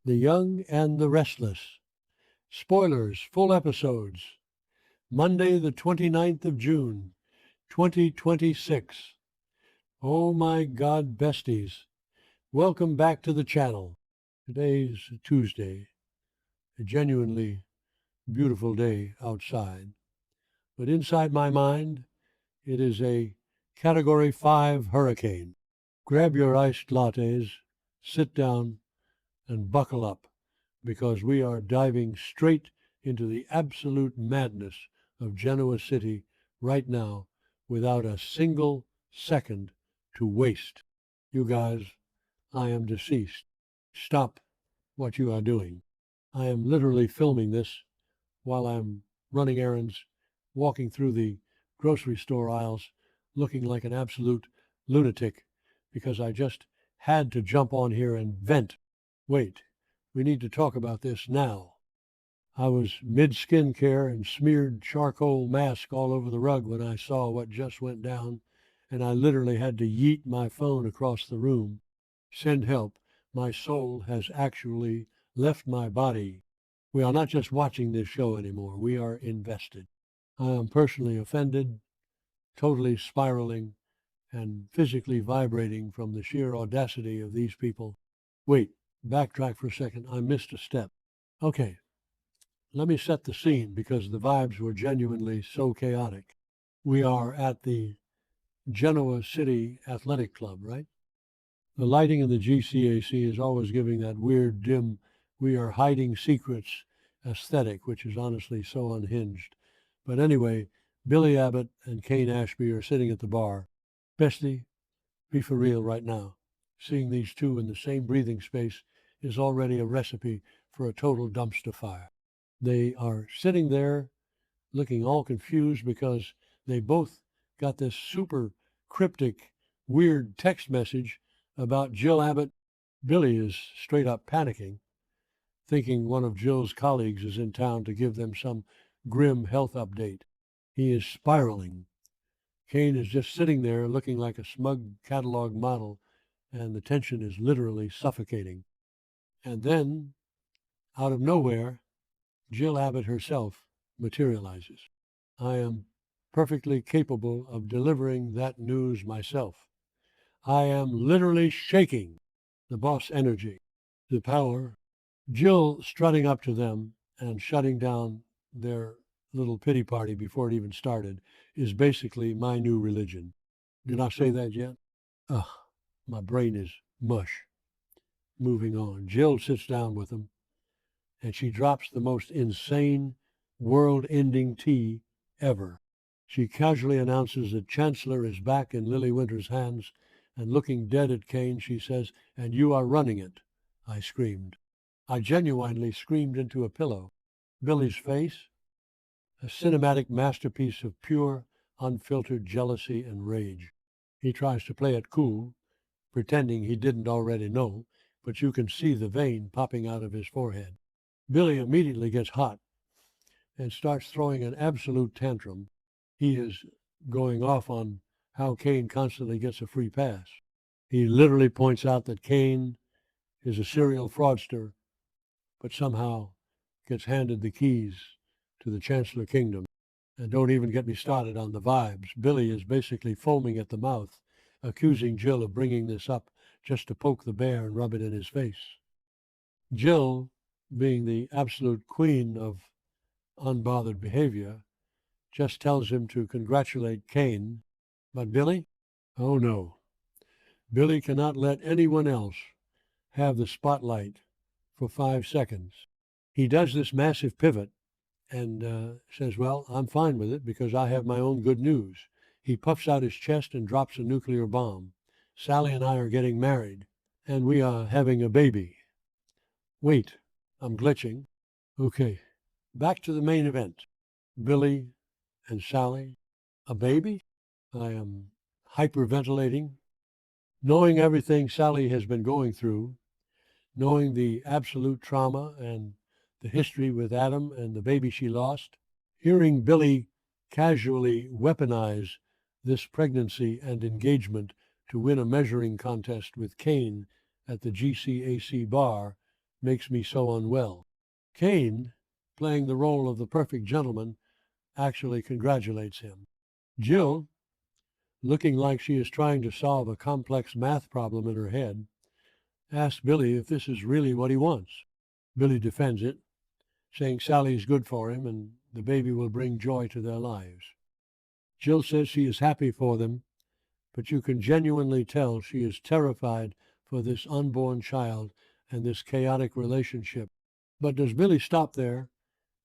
The Young and the Restless. Spoilers, full episodes. Monday, the 29th of June, 2026. Oh my God, besties. Welcome back to the channel. Today's Tuesday, a genuinely beautiful day outside. But inside my mind, it is a Category 5 hurricane. Grab your iced lattes, sit down, and buckle up, because we are diving straight into the absolute madness of Genoa City right now without a single second to waste. You guys, I am deceased. Stop what you are doing. I am literally filming this while I'm running errands, walking through the grocery store aisles, looking like an absolute lunatic because I just had to jump on here and vent. Wait, we need to talk about this now. I was mid-skin care and smeared charcoal mask all over the rug when I saw what just went down, and I literally had to yeet my phone across the room. Send help. My soul has actually left my body. We are not just watching this show anymore. We are invested. I am personally offended, totally spiraling, and physically vibrating from the sheer audacity of these people. Wait, backtrack for a second. I missed a step. Okay, let me set the scene because the vibes were genuinely so chaotic. We are at the Genoa City Athletic Club, right? The lighting in the GCAC is always giving that weird, dim, we are hiding secrets aesthetic, which is honestly so unhinged. But anyway, Billy Abbott and Kane Ashby are sitting at the bar. Bestie, be for real right now. Seeing these two in the same breathing space is already a recipe for a total dumpster fire. They are sitting there looking all confused because they both got this super cryptic, weird text message about Jill Abbott. Billy is straight up panicking, thinking one of Jill's colleagues is in town to give them some grim health update. He is spiraling. Kane is just sitting there looking like a smug catalog model, and the tension is literally suffocating. And then, out of nowhere, Jill Abbott herself materializes. I am perfectly capable of delivering that news myself. I am literally shaking. The boss energy, the power. Jill strutting up to them and shutting down their little pity party before it even started is basically my new religion. Did I say that yet? Ugh, my brain is mush. Moving on. Jill sits down with them, and she drops the most insane, world-ending tea ever. She casually announces that Chancellor is back in Lily Winter's hands, and looking dead at Kane, she says, "And you are running it." I screamed. I genuinely screamed into a pillow. Billy's face, a cinematic masterpiece of pure, unfiltered jealousy and rage. He tries to play it cool, pretending he didn't already know, but you can see the vein popping out of his forehead. Billy immediately gets hot and starts throwing an absolute tantrum. He is going off on how Kane constantly gets a free pass. He literally points out that Kane is a serial fraudster, but somehow gets handed the keys to the Chancellor Kingdom. And don't even get me started on the vibes. Billy is basically foaming at the mouth, accusing Jill of bringing this up just to poke the bear and rub it in his face. Jill, being the absolute queen of unbothered behavior, just tells him to congratulate Kane. But Billy? Oh no. Billy cannot let anyone else have the spotlight for 5 seconds. He does this massive pivot and says, well, I'm fine with it because I have my own good news. He puffs out his chest and drops a nuclear bomb. Sally and I are getting married, and we are having a baby. Wait, I'm glitching. Okay, back to the main event. Billy and Sally, a baby? I am hyperventilating. Knowing everything Sally has been going through, knowing the absolute trauma and the history with Adam and the baby she lost, hearing Billy casually weaponize this pregnancy and engagement to win a measuring contest with Kane at the GCAC bar makes me so unwell. Kane, playing the role of the perfect gentleman, actually congratulates him. Jill, looking like she is trying to solve a complex math problem in her head, asks Billy if this is really what he wants. Billy defends it, saying Sally is good for him and the baby will bring joy to their lives. Jill says she is happy for them, but you can genuinely tell she is terrified for this unborn child and this chaotic relationship. But does Billy stop there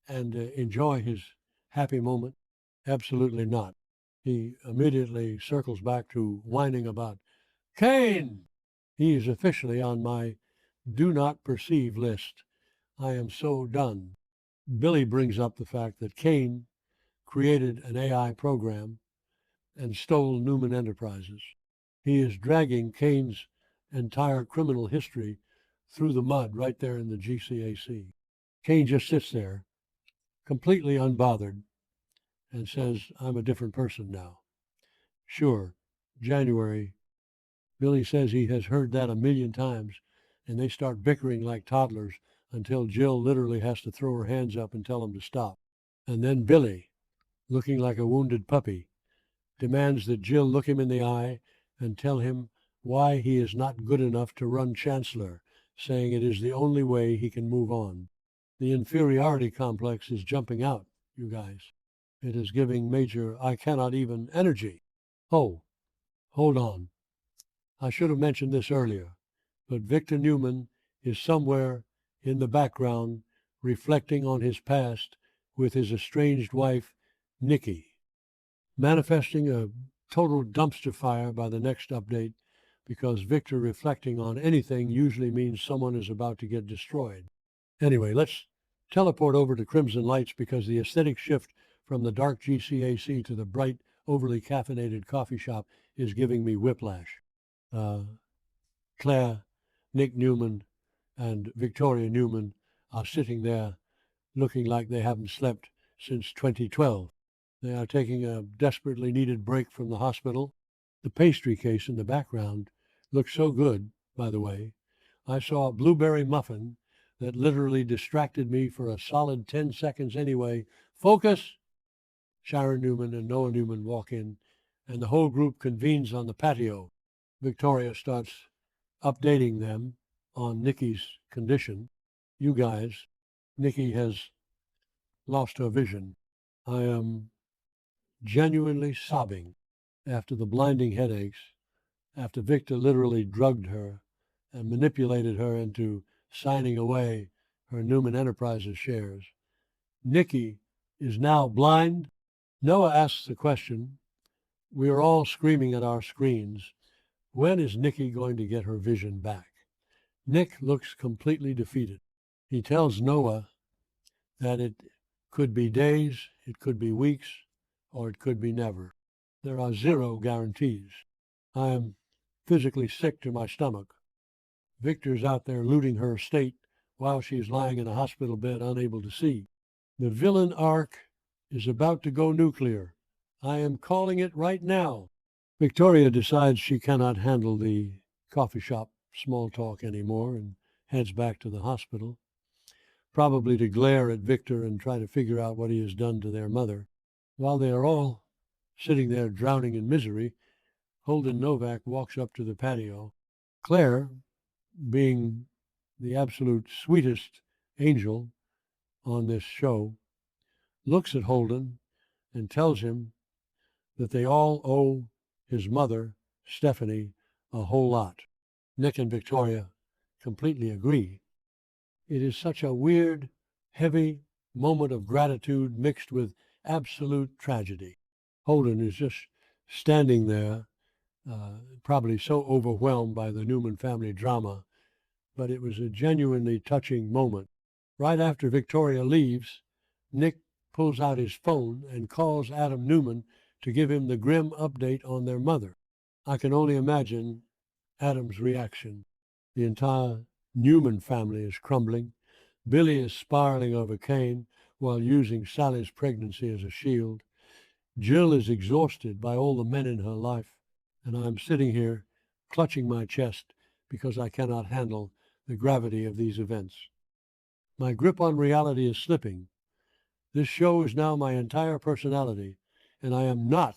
and enjoy his happy moment? Absolutely not. He immediately circles back to whining about Kane. He is officially on my do not perceive list. I am so done. Billy brings up the fact that Kane created an AI program and stole Newman Enterprises. He is dragging Kane's entire criminal history through the mud right there in the GCAC. Kane just sits there, completely unbothered, and says, I'm a different person now. Sure, January. Billy says he has heard that a million times, and they start bickering like toddlers until Jill literally has to throw her hands up and tell him to stop. And then Billy, looking like a wounded puppy, demands that Jill look him in the eye and tell him why he is not good enough to run Chancellor, saying it is the only way he can move on. The inferiority complex is jumping out, you guys. It is giving Major I cannot even energy. Oh, hold on. I should have mentioned this earlier, but Victor Newman is somewhere in the background reflecting on his past with his estranged wife, Nikki, manifesting a total dumpster fire by the next update, because Victor reflecting on anything usually means someone is about to get destroyed. Anyway, let's teleport over to Crimson Lights, because the aesthetic shift from the dark GCAC to the bright, overly caffeinated coffee shop is giving me whiplash. Claire, Nick Newman, and Victoria Newman are sitting there looking like they haven't slept since 2012. They are taking a desperately needed break from the hospital. The pastry case in the background looks so good, by the way. I saw a blueberry muffin that literally distracted me for a solid 10 seconds anyway. Focus! Sharon Newman and Noah Newman walk in, and the whole group convenes on the patio. Victoria starts updating them on Nikki's condition. You guys, Nikki has lost her vision. I am genuinely sobbing after the blinding headaches, after Victor literally drugged her and manipulated her into signing away her Newman Enterprises shares. Nikki is now blind. Noah asks the question. We are all screaming at our screens. When is Nikki going to get her vision back? Nick looks completely defeated. He tells Noah that it could be days, it could be weeks, or it could be never. There are zero guarantees. I am physically sick to my stomach. Victor's out there looting her estate while she is lying in a hospital bed, unable to see. The villain arc is about to go nuclear. I am calling it right now. Victoria decides she cannot handle the coffee shop small talk anymore and heads back to the hospital, probably to glare at Victor and try to figure out what he has done to their mother. While they are all sitting there drowning in misery, Holden Novak walks up to the patio. Claire, being the absolute sweetest angel on this show, looks at Holden and tells him that they all owe his mother, Stephanie, a whole lot. Nick and Victoria completely agree. It is such a weird, heavy moment of gratitude mixed with absolute tragedy. Holden is just standing there, probably so overwhelmed by the Newman family drama, but it was a genuinely touching moment. Right after Victoria leaves, Nick pulls out his phone and calls Adam Newman to give him the grim update on their mother. I can only imagine Adam's reaction. The entire Newman family is crumbling. Billy is spiraling over Kane while using Sally's pregnancy as a shield. Jill is exhausted by all the men in her life, and I'm sitting here clutching my chest because I cannot handle the gravity of these events. My grip on reality is slipping. This show is now my entire personality, and I am not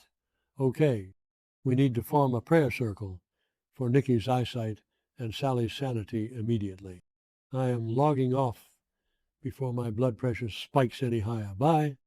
okay. We need to form a prayer circle for Nikki's eyesight and Sally's sanity immediately. I am logging off before my blood pressure spikes any higher. Bye.